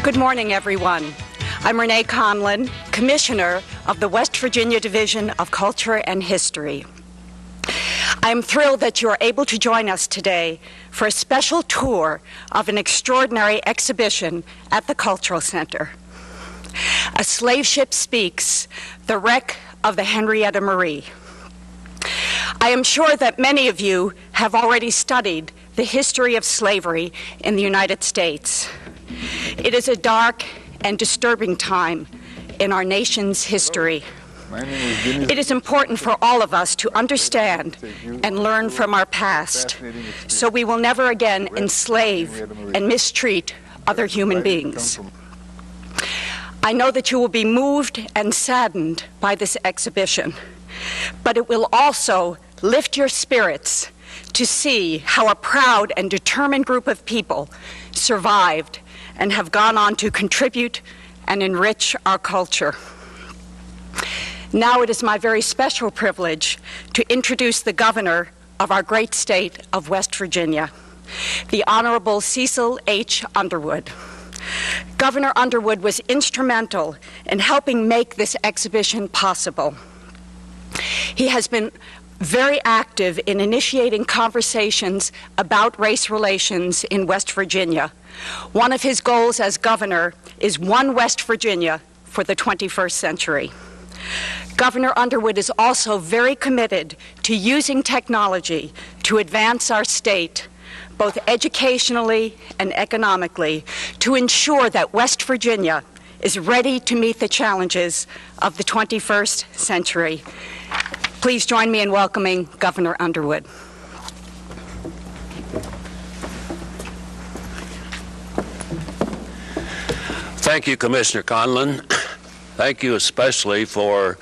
Good morning, everyone. I'm Renay Conlin, Commissioner of the West Virginia Division of Culture and History. I'm thrilled that you are able to join us today for a special tour of an extraordinary exhibition at the Cultural Center. A Slave Ship Speaks, the wreck of the Henrietta Marie. I am sure that many of you have already studied the history of slavery in the United States. It is a dark and disturbing time in our nation's history. It is important for all of us to understand and learn from our past, so we will never again enslave and mistreat other human beings. I know that you will be moved and saddened by this exhibition, but it will also lift your spirits to see how a proud and determined group of people survived and have gone on to contribute and enrich our culture. Now it is my very special privilege to introduce the governor of our great state of West Virginia, the Honorable Cecil H. Underwood. Governor Underwood was instrumental in helping make this exhibition possible. He has been very active in initiating conversations about race relations in West Virginia. One of his goals as governor is one West Virginia for the 21st century. Governor Underwood is also very committed to using technology to advance our state, both educationally and economically, to ensure that West Virginia is ready to meet the challenges of the 21st century. Please join me in welcoming Governor Underwood. Thank you, Commissioner Conlin. Thank you especially for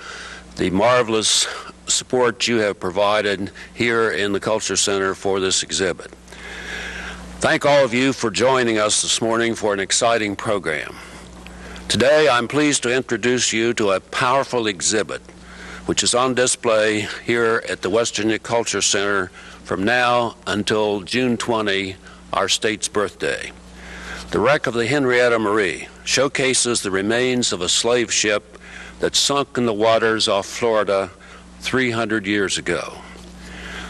the marvelous support you have provided here in the Culture Center for this exhibit. Thank all of you for joining us this morning for an exciting program. Today, I'm pleased to introduce you to a powerful exhibit which is on display here at the West Virginia Culture Center from now until June 20, our state's birthday. The wreck of the Henrietta Marie showcases the remains of a slave ship that sunk in the waters off Florida 300 years ago.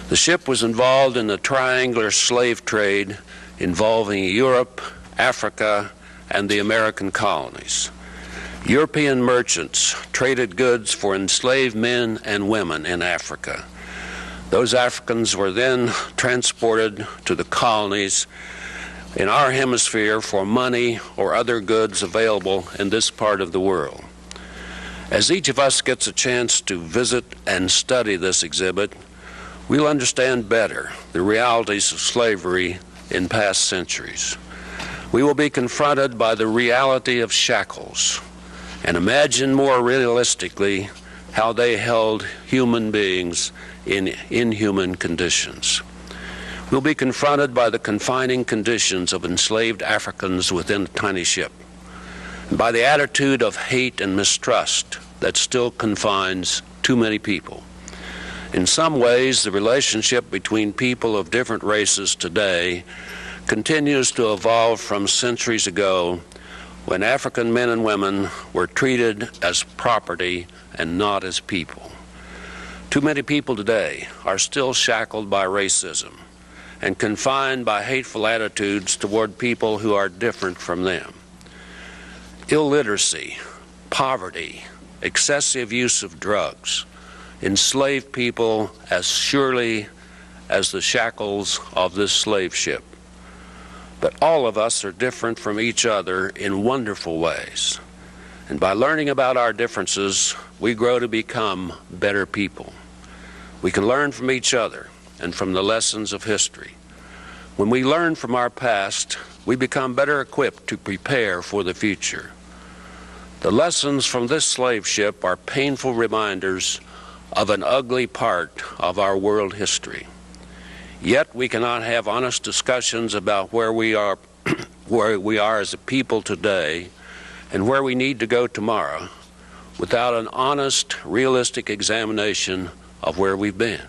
The ship was involved in the triangular slave trade involving Europe, Africa, and the American colonies. European merchants traded goods for enslaved men and women in Africa. Those Africans were then transported to the colonies in our hemisphere for money or other goods available in this part of the world. As each of us gets a chance to visit and study this exhibit, we'll understand better the realities of slavery in past centuries. We will be confronted by the reality of shackles and imagine more realistically how they held human beings in inhuman conditions. We'll be confronted by the confining conditions of enslaved Africans within a tiny ship, and by the attitude of hate and mistrust that still confines too many people. In some ways, the relationship between people of different races today continues to evolve from centuries ago when African men and women were treated as property and not as people. Too many people today are still shackled by racism and confined by hateful attitudes toward people who are different from them. Illiteracy, poverty, excessive use of drugs enslave people as surely as the shackles of this slave ship. But all of us are different from each other in wonderful ways. And by learning about our differences, we grow to become better people. We can learn from each other and from the lessons of history. When we learn from our past, we become better equipped to prepare for the future. The lessons from this slave ship are painful reminders of an ugly part of our world history. Yet we cannot have honest discussions about where we are as a people today and where we need to go tomorrow without an honest, realistic examination of where we've been.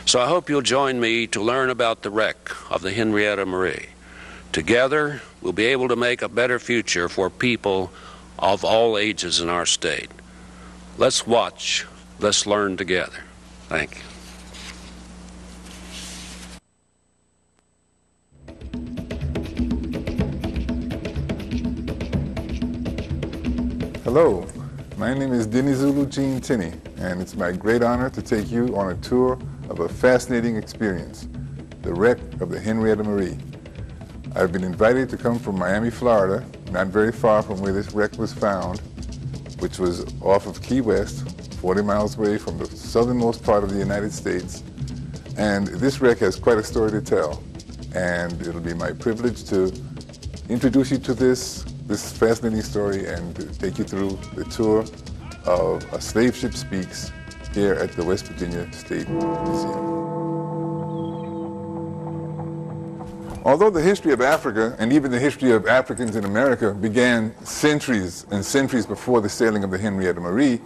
So I hope you'll join me to learn about the wreck of the Henrietta Marie, Together, we'll be able to make a better future for people of all ages in our state. Let's watch, let's learn together. Thank you. Hello, my name is Dinizulu Tinnie, and it's my great honor to take you on a tour of a fascinating experience, the wreck of the Henrietta Marie. I've been invited to come from Miami, Florida, not very far from where this wreck was found, which was off of Key West, 40 miles away from the southernmost part of the United States. And this wreck has quite a story to tell, and it'll be my privilege to introduce you to this fascinating story and to take you through the tour of A Slave Ship Speaks here at the West Virginia State Museum. Although the history of Africa, and even the history of Africans in America, began centuries and centuries before the sailing of the Henrietta Marie,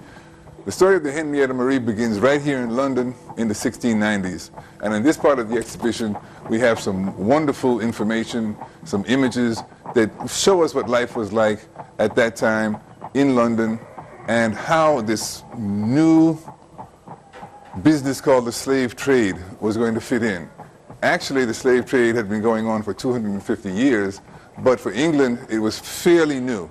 the story of the Henrietta Marie begins right here in London in the 1690s. And in this part of the exhibition, we have some wonderful information, some images that show us what life was like at that time in London and how this new business called the slave trade was going to fit in. Actually, the slave trade had been going on for 250 years, but for England, it was fairly new.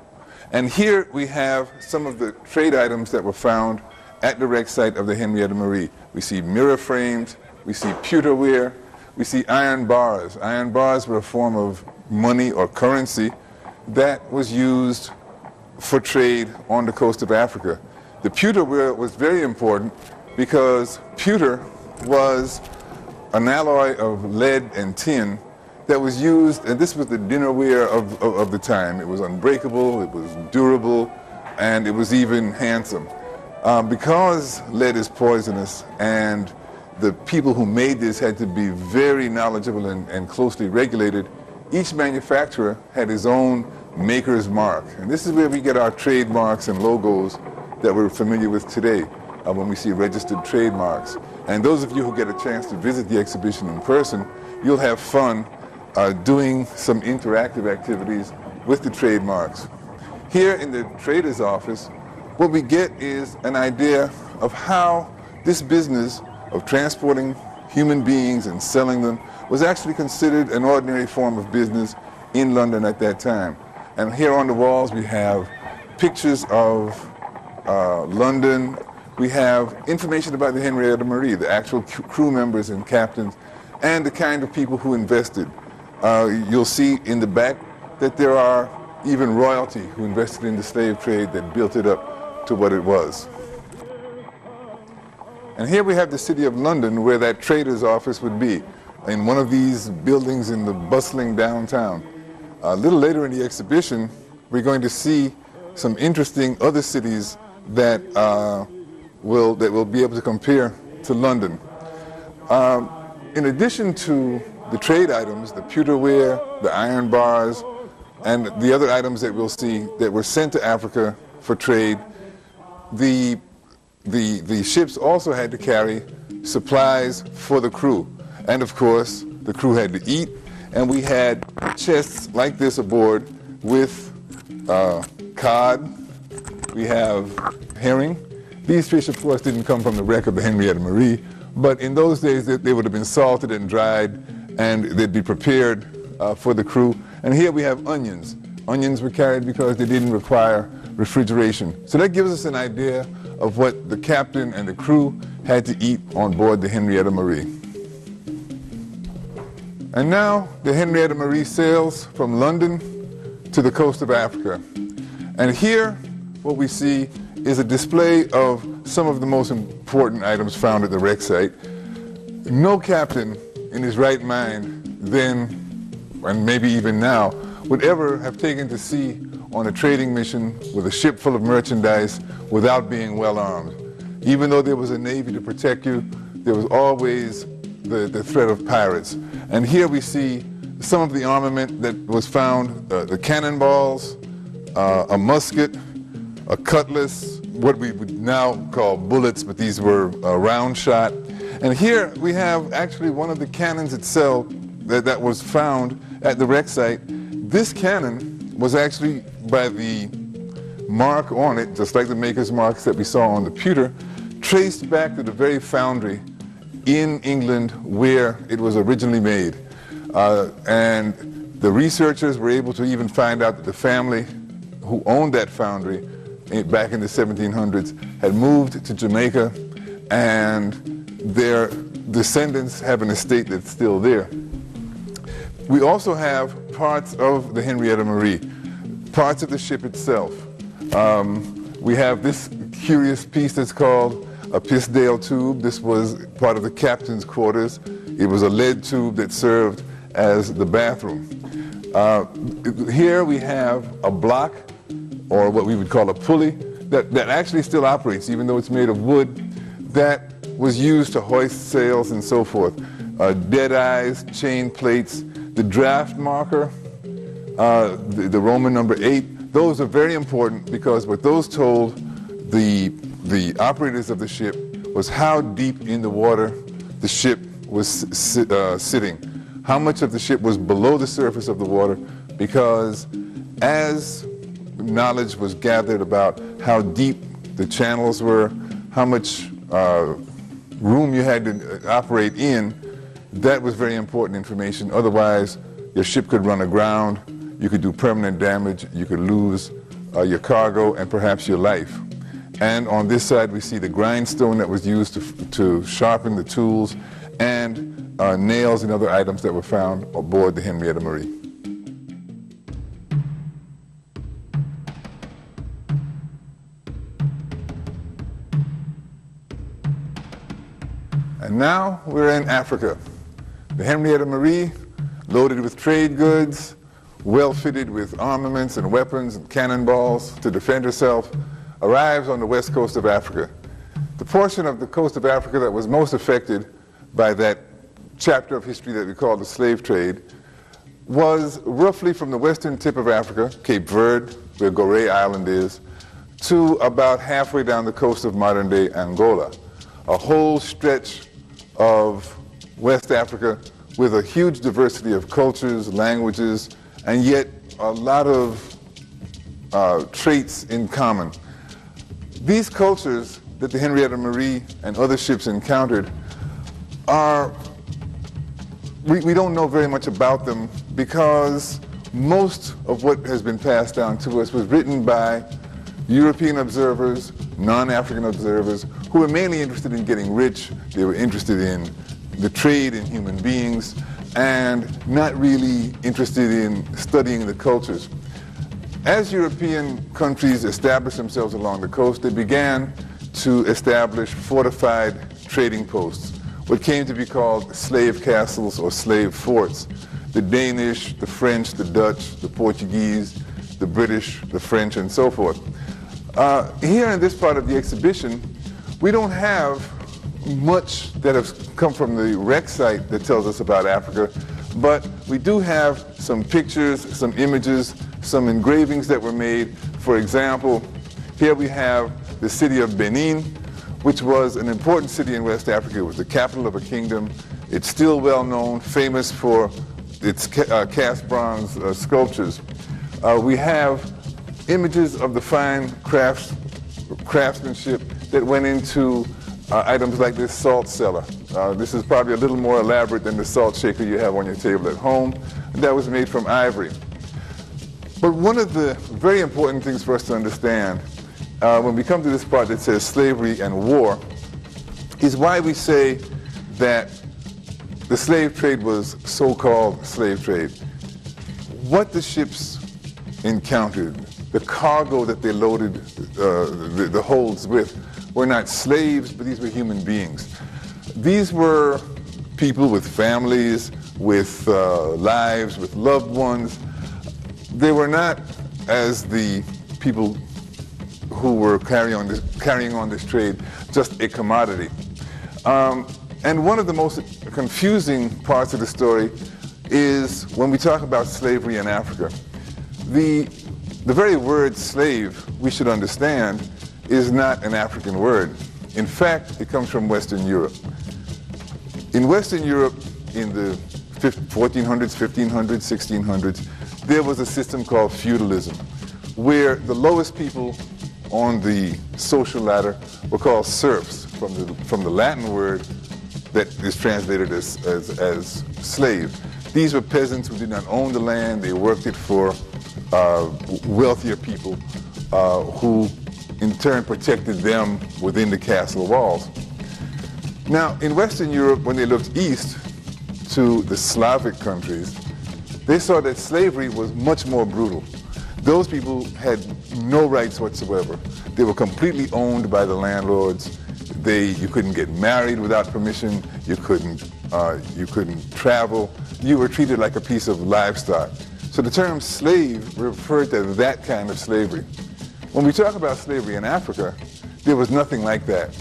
And here we have some of the trade items that were found at the wreck site of the Henrietta Marie. We see mirror frames, we see pewterware, we see iron bars. Iron bars were a form of money or currency that was used for trade on the coast of Africa. The pewterware was very important because pewter was an alloy of lead and tin that was used, and this was the dinnerware of the time. It was unbreakable, it was durable, and it was even handsome. Because lead is poisonous and the people who made this had to be very knowledgeable and closely regulated, each manufacturer had his own maker's mark. And this is where we get our trademarks and logos that we're familiar with today when we see registered trademarks. And those of you who get a chance to visit the exhibition in person, you'll have fun doing some interactive activities with the trademarks. Here in the trader's office, what we get is an idea of how this business of transporting human beings and selling them was actually considered an ordinary form of business in London at that time. And here on the walls we have pictures of London. We have information about the Henrietta Marie, the actual crew members and captains, and the kind of people who invested. You'll see in the back that there are even royalty who invested in the slave trade that built it up to what it was. And here we have the city of London where that trader's office would be, in one of these buildings in the bustling downtown. A little later in the exhibition, we're going to see some interesting other cities that we'll be able to compare to London. In addition to the trade items, the pewterware, the iron bars, and the other items that we'll see that were sent to Africa for trade, the ships also had to carry supplies for the crew. And of course, the crew had to eat, and we had chests like this aboard with cod, we have herring. These fish, of course, didn't come from the wreck of the Henrietta Marie, but in those days they would have been salted and dried, and they'd be prepared for the crew. And here we have onions. Onions were carried because they didn't require refrigeration. So that gives us an idea of what the captain and the crew had to eat on board the Henrietta Marie. And now the Henrietta Marie sails from London to the coast of Africa. And here what we see is a display of some of the most important items found at the wreck site. No captain in his right mind then, and maybe even now, would ever have taken to sea on a trading mission with a ship full of merchandise without being well armed. Even though there was a navy to protect you, there was always the threat of pirates. And here we see some of the armament that was found, the cannonballs, a musket, a cutlass, what we would now call bullets, but these were round shot. And here we have actually one of the cannons itself that was found at the wreck site. This cannon was actually, by the mark on it, just like the maker's marks that we saw on the pewter, traced back to the very foundry in England where it was originally made. And the researchers were able to even find out that the family who owned that foundry back in the 1700s had moved to Jamaica, and their descendants have an estate that's still there. We also have parts of the Henrietta Marie, parts of the ship itself. We have this curious piece that's called a Pisdale tube. This was part of the captain's quarters. It was a lead tube that served as the bathroom. Here we have a block, or what we would call a pulley, that actually still operates, even though it's made of wood, that was used to hoist sails and so forth. Dead eyes, chain plates, the draft marker, the Roman number 8, those are very important because what those told the operators of the ship was how deep in the water the ship was sitting, how much of the ship was below the surface of the water, because as knowledge was gathered about how deep the channels were, how much room you had to operate in, that was very important information. Otherwise, your ship could run aground, you could do permanent damage, you could lose your cargo and perhaps your life. And on this side, we see the grindstone that was used to sharpen the tools, and nails and other items that were found aboard the Henrietta Marie. And now we're in Africa. The Henrietta Marie, loaded with trade goods, well fitted with armaments and weapons and cannonballs to defend herself, arrives on the west coast of Africa. The portion of the coast of Africa that was most affected by that chapter of history that we call the slave trade was roughly from the western tip of Africa, Cape Verde, where Gorée Island is, to about halfway down the coast of modern-day Angola. A whole stretch of West Africa with a huge diversity of cultures, languages, and yet a lot of traits in common. These cultures that the Henrietta Marie and other ships encountered are, we don't know very much about them because most of what has been passed down to us was written by European observers, non-African observers, who were mainly interested in getting rich. They were interested in the trade in human beings and not really interested in studying the cultures. As European countries established themselves along the coast, they began to establish fortified trading posts, what came to be called slave castles or slave forts. The Danish, the French, the Dutch, the Portuguese, the British, the French, and so forth. Here in this part of the exhibition, we don't have much that has come from the wreck site that tells us about Africa, but we do have some pictures, some images, some engravings that were made. For example, here we have the city of Benin, which was an important city in West Africa. It was the capital of a kingdom. It's still well known, famous for its cast bronze sculptures. We have images of the fine craftsmanship that went into items like this salt cellar. This is probably a little more elaborate than the salt shaker you have on your table at home. That was made from ivory. But one of the very important things for us to understand when we come to this part that says slavery and war is why we say that the slave trade was so-called slave trade. What the ships encountered, the cargo that they loaded the holds with, were not slaves, but these were human beings. These were people with families, with lives, with loved ones. They were not, as the people who were carrying on this trade, just a commodity. And one of the most confusing parts of the story is when we talk about slavery in Africa. The very word slave, we should understand, is not an African word. In fact, it comes from Western Europe. In Western Europe, in the 1400s, 1500s, 1600s, there was a system called feudalism, where the lowest people on the social ladder were called serfs, from the Latin word that is translated as slave. These were peasants who did not own the land. They worked it for wealthier people who in turn protected them within the castle walls. Now, in Western Europe, when they looked east to the Slavic countries, they saw that slavery was much more brutal. Those people had no rights whatsoever. They were completely owned by the landlords. You couldn't get married without permission. You couldn't travel. You were treated like a piece of livestock. So the term slave referred to that kind of slavery. When we talk about slavery in Africa, there was nothing like that.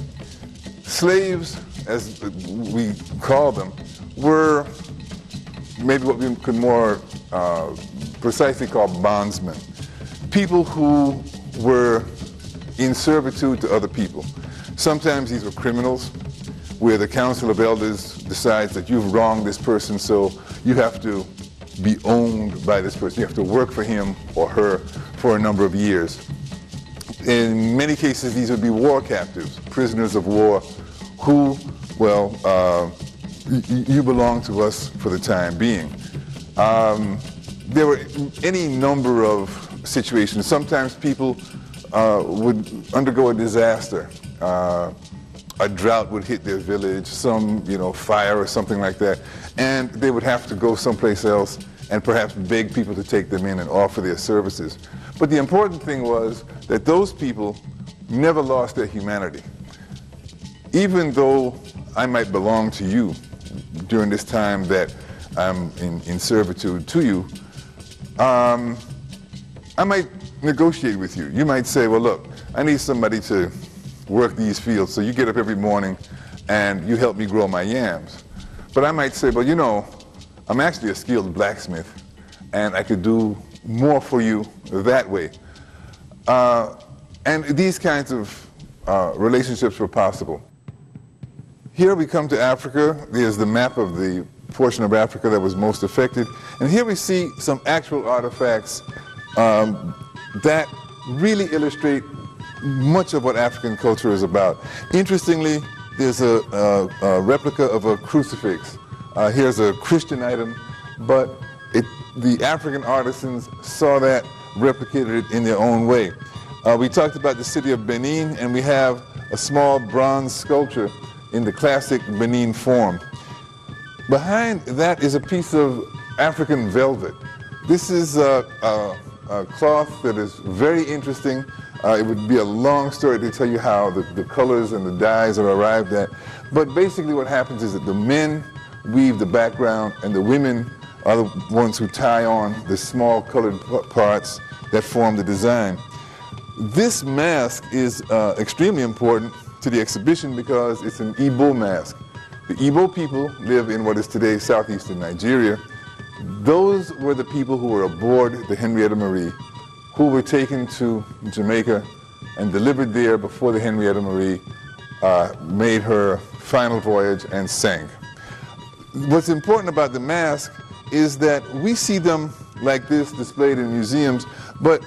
Slaves, as we call them, were maybe what we could more precisely call bondsmen. People who were in servitude to other people. Sometimes these were criminals, where the Council of Elders decides that you've wronged this person, so you have to be owned by this person. You have to work for him or her for a number of years. In many cases, these would be war captives, prisoners of war, who, well, you belong to us for the time being. There were any number of situations. Sometimes people would undergo a disaster. A drought would hit their village, some fire or something like that, and they would have to go someplace else and perhaps beg people to take them in and offer their services. But the important thing was that those people never lost their humanity. Even though I might belong to you during this time that I'm in servitude to you, I might negotiate with you. You might say, well, look, I need somebody to work these fields, so you get up every morning and you help me grow my yams. But I might say, well, I'm actually a skilled blacksmith, and I could do more for you that way. And these kinds of relationships were possible. Here we come to Africa. There's the map of the portion of Africa that was most affected. And here we see some actual artifacts that really illustrate much of what African culture is about. Interestingly, there's a replica of a crucifix. Here's a Christian item, but the African artisans saw that, replicated it in their own way. We talked about the city of Benin, and we have a small bronze sculpture in the classic Benin form. Behind that is a piece of African velvet. This is a cloth that is very interesting. It would be a long story to tell you how the colors and the dyes are arrived at. But basically what happens is that the men weave the background and the women are the ones who tie on the small colored parts that form the design. This mask is extremely important to the exhibition because it's an Igbo mask. The Igbo people live in what is today southeastern Nigeria. Those were the people who were aboard the Henrietta Marie, who were taken to Jamaica and delivered there before the Henrietta Marie made her final voyage and sank. What's important about the mask is that we see them like this displayed in museums, but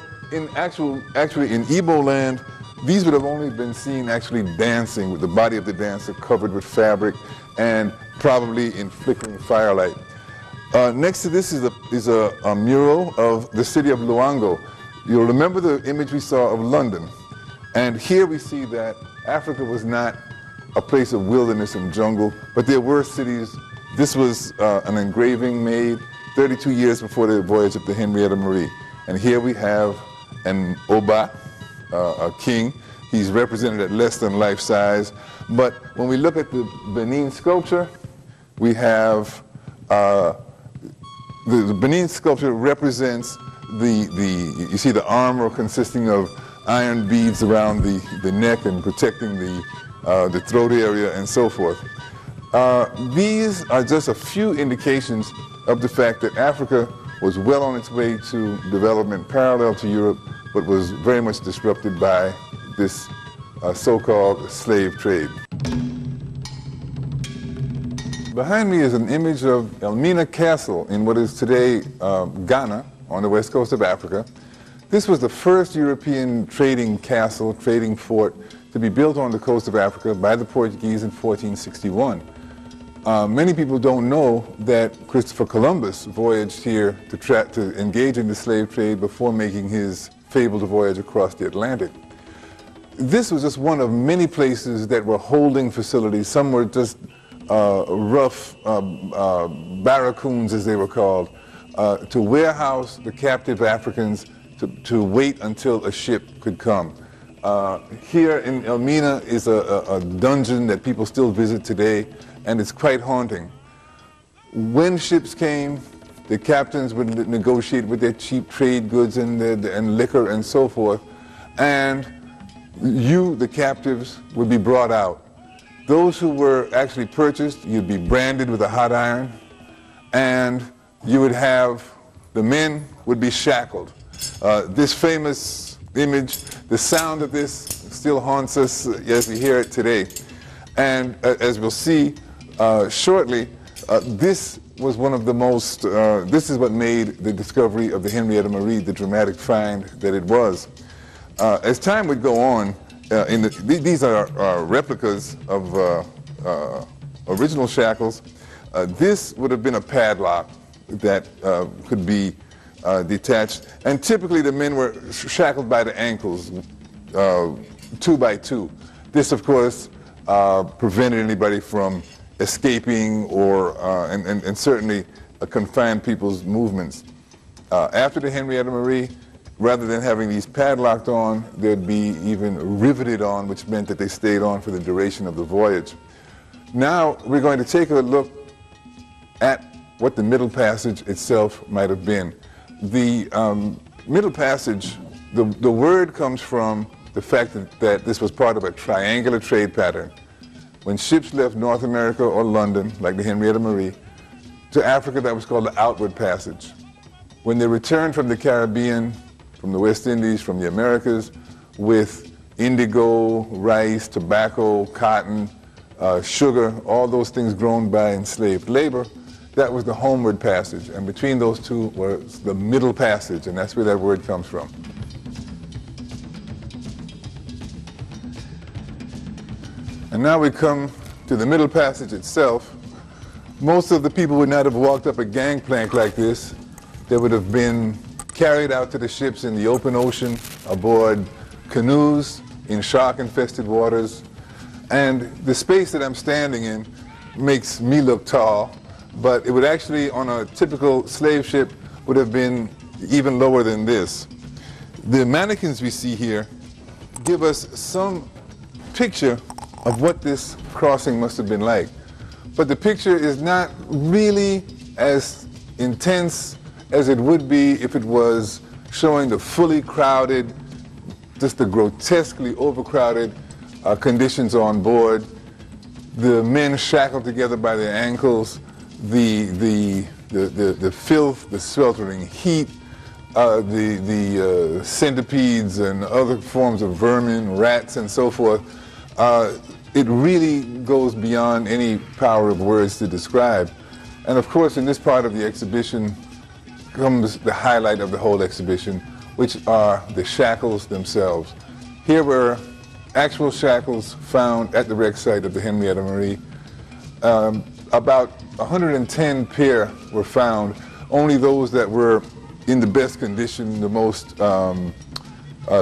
actually in Igbo land, these would have only been seen actually dancing with the body of the dancer covered with fabric and probably in flickering firelight. Next to this is a mural of the city of Luango. You'll remember the image we saw of London. And here we see that Africa was not a place of wilderness and jungle, but there were cities. This was an engraving made 32 years before the voyage of the Henrietta Marie. And here we have an Oba, a king. He's represented at less than life size. But when we look at the Benin sculpture, we have the Benin sculpture represents you see the armor consisting of iron beads around the neck and protecting the throat area and so forth. These are just a few indications of the fact that Africa was well on its way to development parallel to Europe, but was very much disrupted by this Behind me is an image of Elmina Castle in what is today Ghana on the west coast of Africa. This was the first European trading castle, trading fort, to be built on the coast of Africa by the Portuguese in 1461. Many people don't know that Christopher Columbus voyaged here to engage in the slave trade before making his fabled voyage across the Atlantic. This was just one of many places that were holding facilities. Some were just rough barracoons, as they were called, to warehouse the captive Africans to wait until a ship could come. Here in Elmina is a dungeon that people still visit today, and it's quite haunting. When ships came, the captains would negotiate with their cheap trade goods and liquor and so forth, and you, the captives, would be brought out. Those who were actually purchased, you'd be branded with a hot iron, and you would have, the men would be shackled. This famous image, the sound of this still haunts us as we hear it today. And as we'll see shortly, this was one of the most, this is what made the discovery of the Henrietta Marie the dramatic find that it was. As time would go on, these are replicas of original shackles. This would have been a padlock that could be detached, and typically the men were shackled by the ankles, 2 by 2. This, of course, prevented anybody from escaping or, and certainly confined people's movements. After the Henrietta Marie, rather than having these padlocked on, they'd be even riveted on, which meant that they stayed on for the duration of the voyage. Now we're going to take a look at what the Middle Passage itself might have been. The Middle Passage, the word comes from the fact that this was part of a triangular trade pattern. When ships left North America or London, like the Henrietta Marie, to Africa, that was called the Outward Passage. When they returned from the Caribbean, from the West Indies, from the Americas, with indigo, rice, tobacco, cotton, sugar, all those things grown by enslaved labor, that was the homeward passage. And between those two was the Middle Passage, and that's where that word comes from. And now we come to the Middle Passage itself. Most of the people would not have walked up a gangplank like this. They would have been carried out to the ships in the open ocean, aboard canoes, in shark-infested waters. And the space that I'm standing in makes me look tall, but it would actually, on a typical slave ship, would have been even lower than this. The mannequins we see here give us some picture of what this crossing must have been like. But the picture is not really as intense as it would be if it was showing the fully crowded, just the grotesquely overcrowded conditions on board, the men shackled together by their ankles, the filth, the sweltering heat, the centipedes and other forms of vermin, rats and so forth. It really goes beyond any power of words to describe. And of course, in this part of the exhibition comes the highlight of the whole exhibition, which are the shackles themselves. Here were actual shackles found at the wreck site of the Henrietta Marie. About 110 pair were found, only those that were in the best condition, the most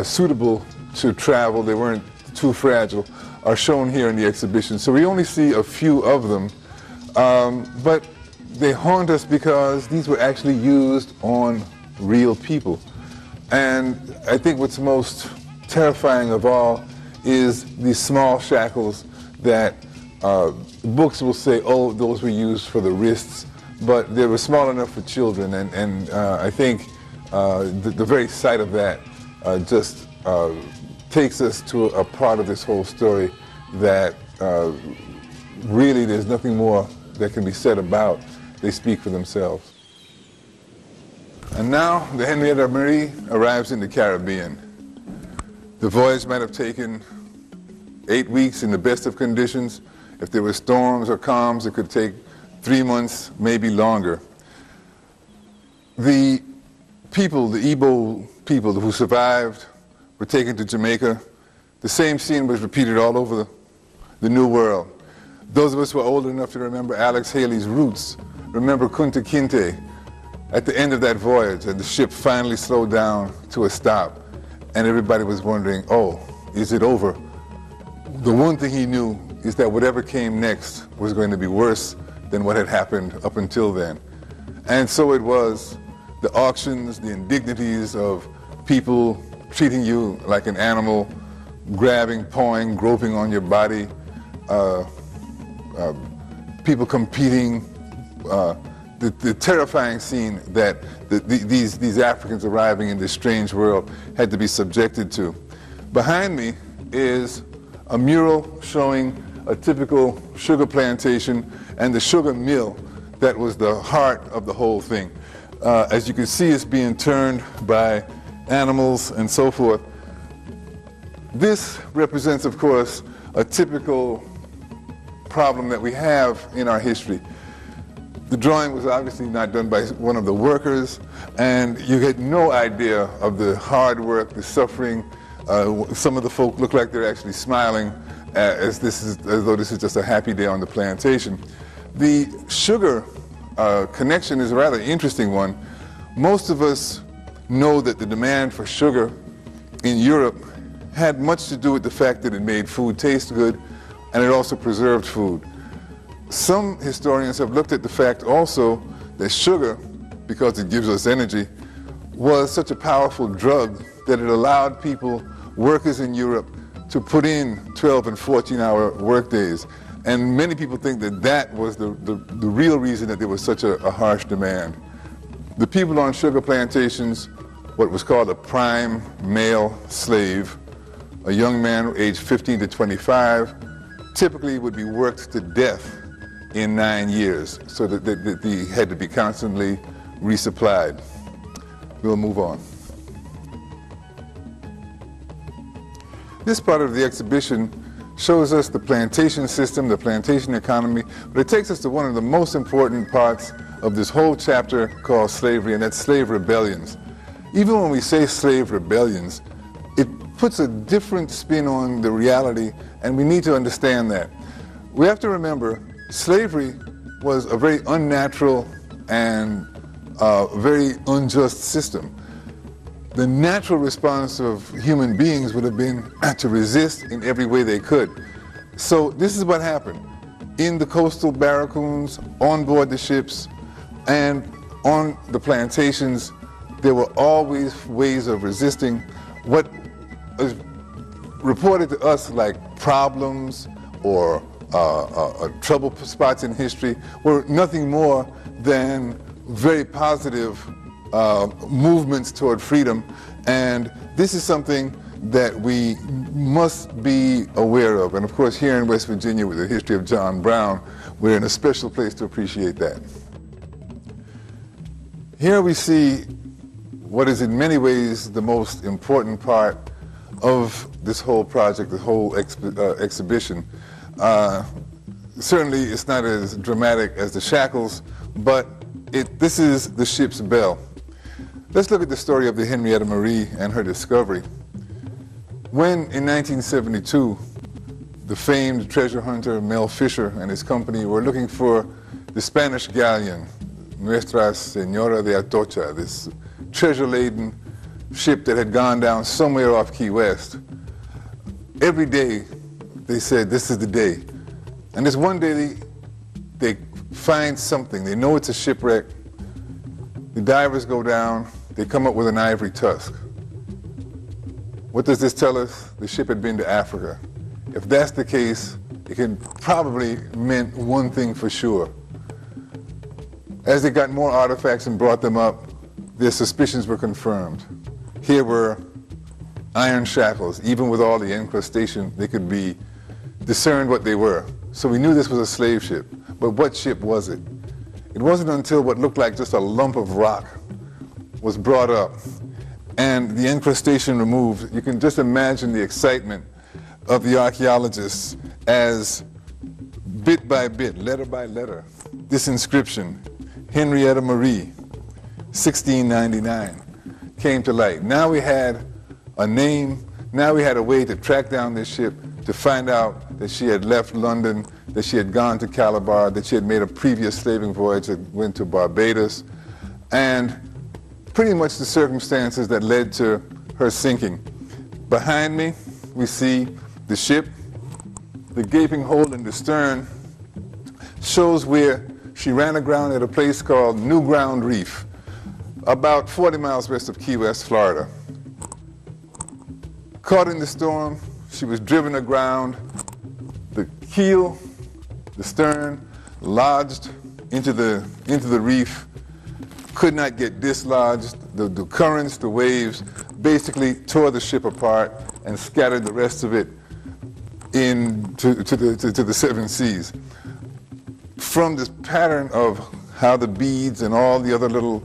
suitable to travel, they weren't too fragile, are shown here in the exhibition. So we only see a few of them, but they haunt us because these were actually used on real people. And I think what's most terrifying of all is these small shackles that books will say, oh, those were used for the wrists, but they were small enough for children. And I think the very sight of that just takes us to a part of this whole story that really there's nothing more that can be said about. They speak for themselves. And now the Henrietta Marie arrives in the Caribbean. The voyage might have taken 8 weeks in the best of conditions. If there were storms or calms, it could take 3 months, maybe longer. The people, the Igbo people who survived, were taken to Jamaica. The same scene was repeated all over the New World. Those of us who are old enough to remember Alex Haley's Roots, remember Kunta Kinte at the end of that voyage, and the ship finally slowed down to a stop, and everybody was wondering, oh, is it over? The one thing he knew is that whatever came next was going to be worse than what had happened up until then. And so it was. The auctions, the indignities of people treating you like an animal, grabbing, pawing, groping on your body, people competing, the terrifying scene that these Africans arriving in this strange world had to be subjected to. Behind me is a mural showing a typical sugar plantation and the sugar mill that was the heart of the whole thing. As you can see, it's being turned by animals and so forth. This represents, of course, a typical problem that we have in our history. The drawing was obviously not done by one of the workers, and you had no idea of the hard work, the suffering. Some of the folk look like they're actually smiling as though this is just a happy day on the plantation. The sugar connection is a rather interesting one. Most of us know that the demand for sugar in Europe had much to do with the fact that it made food taste good, and it also preserved food. Some historians have looked at the fact also that sugar, because it gives us energy, was such a powerful drug that it allowed people, workers in Europe, to put in 12 and 14-hour work days. And many people think that that was the real reason that there was such a harsh demand. The people on sugar plantations, what was called a prime male slave, a young man aged 15 to 25, typically would be worked to death in 9 years, so that he had to be constantly resupplied. We'll move on. This part of the exhibition shows us the plantation system, the plantation economy, but it takes us to one of the most important parts of this whole chapter called slavery, and that's slave rebellions. Even when we say slave rebellions, it puts a different spin on the reality, and we need to understand that. We have to remember, slavery was a very unnatural and very unjust system. The natural response of human beings would have been to resist in every way they could. So this is what happened. In the coastal barracoons, on board the ships, and on the plantations, there were always ways of resisting. What was reported to us like problems or trouble spots in history were nothing more than very positive movements toward freedom, and this is something that we must be aware of. And of course, here in West Virginia, with the history of John Brown, we're in a special place to appreciate that. Here we see what is in many ways the most important part of this whole project, the whole exhibition. Certainly, it's not as dramatic as the shackles, but this is the ship's bell. Let's look at the story of the Henrietta Marie and her discovery. When, in 1972, the famed treasure hunter Mel Fisher and his company were looking for the Spanish galleon, Nuestra Señora de Atocha, this treasure-laden ship that had gone down somewhere off Key West, every day they said, this is the day. And this one day they find something. They know it's a shipwreck. The divers go down. They come up with an ivory tusk. What does this tell us? The ship had been to Africa. If that's the case, it can probably meant one thing for sure. As they got more artifacts and brought them up, their suspicions were confirmed. Here were iron shackles. Even with all the incrustation, they could be discerned what they were. So we knew this was a slave ship. But what ship was it? It wasn't until what looked like just a lump of rock was brought up and the incrustation removed. You can just imagine the excitement of the archaeologists as bit by bit, letter by letter, this inscription, Henrietta Marie, 1699, came to light. Now we had a name, now we had a way to track down this ship, to find out that she had left London, that she had gone to Calabar, that she had made a previous slaving voyage that went to Barbados, and pretty much the circumstances that led to her sinking. Behind me, we see the ship. The gaping hole in the stern shows where she ran aground at a place called New Ground Reef, about 40 miles west of Key West, Florida. Caught in the storm, she was driven aground. The keel, the stern, lodged into the reef, could not get dislodged. The currents, the waves, basically tore the ship apart and scattered the rest of it to the seven seas. From this pattern of how the beads and all the other little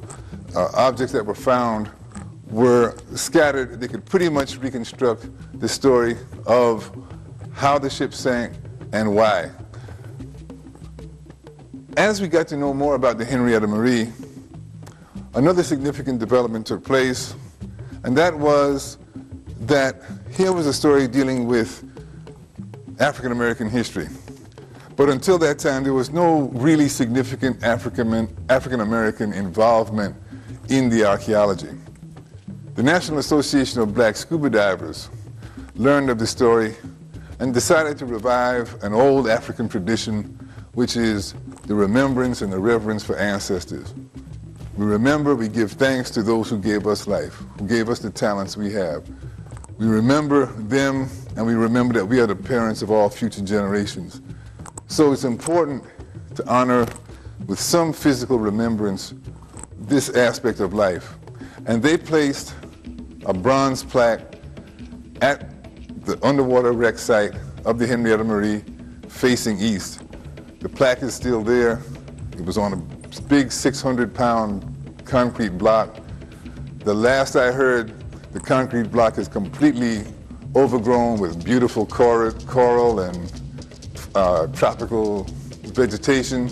objects that were found were scattered, they could pretty much reconstruct the story of how the ship sank and why. As we got to know more about the Henrietta Marie, another significant development took place, and that was that here was a story dealing with African American history. But until that time, there was no really significant African American involvement in the archaeology. The National Association of Black Scuba Divers learned of the story and decided to revive an old African tradition, which is the remembrance and the reverence for ancestors. We remember, we give thanks to those who gave us life, who gave us the talents we have. We remember them, and we remember that we are the parents of all future generations. So it's important to honor with some physical remembrance this aspect of life. And they placed a bronze plaque at the underwater wreck site of the Henrietta Marie facing east. The plaque is still there. It was on a big 600-pound concrete block. The last I heard, the concrete block is completely overgrown with beautiful coral and tropical vegetation,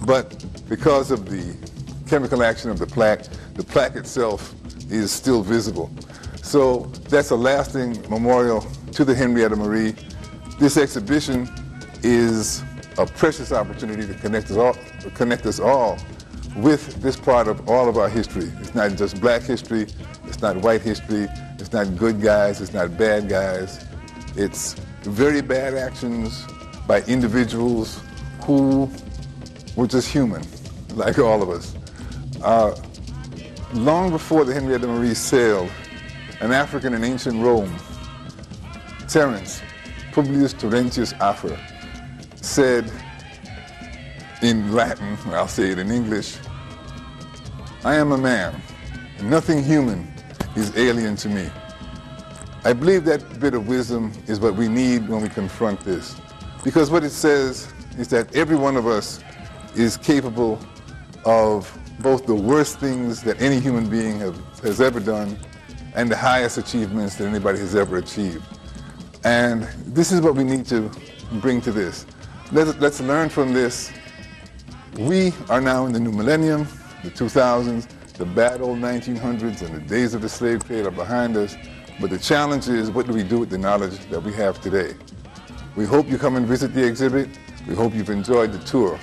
but because of the chemical action of the plaque itself is still visible. So that's a lasting memorial to the Henrietta Marie. This exhibition is a precious opportunity to connect us all with this part of all of our history. It's not just black history, it's not white history, it's not good guys, it's not bad guys. It's very bad actions by individuals who were just human, like all of us. Long before the Henrietta Marie sailed, an African in ancient Rome, Terence, Publius Terentius Afer, said in Latin, I'll say it in English, "I am a man, and nothing human is alien to me." I believe that bit of wisdom is what we need when we confront this. Because what it says is that every one of us is capable of both the worst things that any human being has ever done and the highest achievements that anybody has ever achieved. And this is what we need to bring to this. Let's learn from this. We are now in the new millennium, the 2000s, the bad old 1900s and the days of the slave trade are behind us. But the challenge is, what do we do with the knowledge that we have today? We hope you come and visit the exhibit. We hope you've enjoyed the tour.